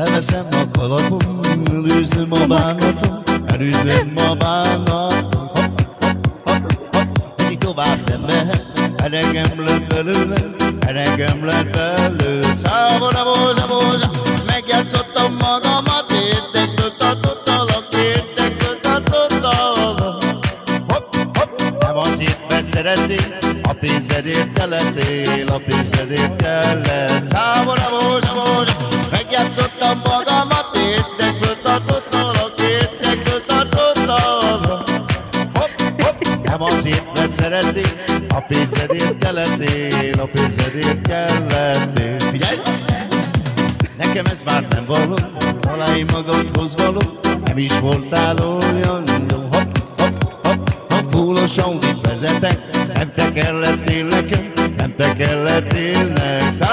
Felveszem a kalapom, elűzöm a bánatom, elűzöm a bánatom. Ez így tovább nem mehet, elegem lett belőle, elegem lett belőle. Szávona, bóza, bóza, megjátszottam magamat, értek, tudtalak, értek, tudtalak. Hopp, hopp, nem azért, mert szeretnél, a pénzedért kellettél, a pénzedért kellett. Szávona, bóza, bóza, megjátszottam magamat, értek, tudtalak, értek, tudtalak. Hopp, hopp, nem azért, mert szeretnél, a pénzedért kellettél, a pénzedért kellettél. Figyelj! Nekem ez már nem való, találj magadhoz való, nem is voltál olyan jó. Hopp, hopp, hopp, hopp, fúlos Audit vezetek, nem te kellettél nekem, nem te kellettél nekem.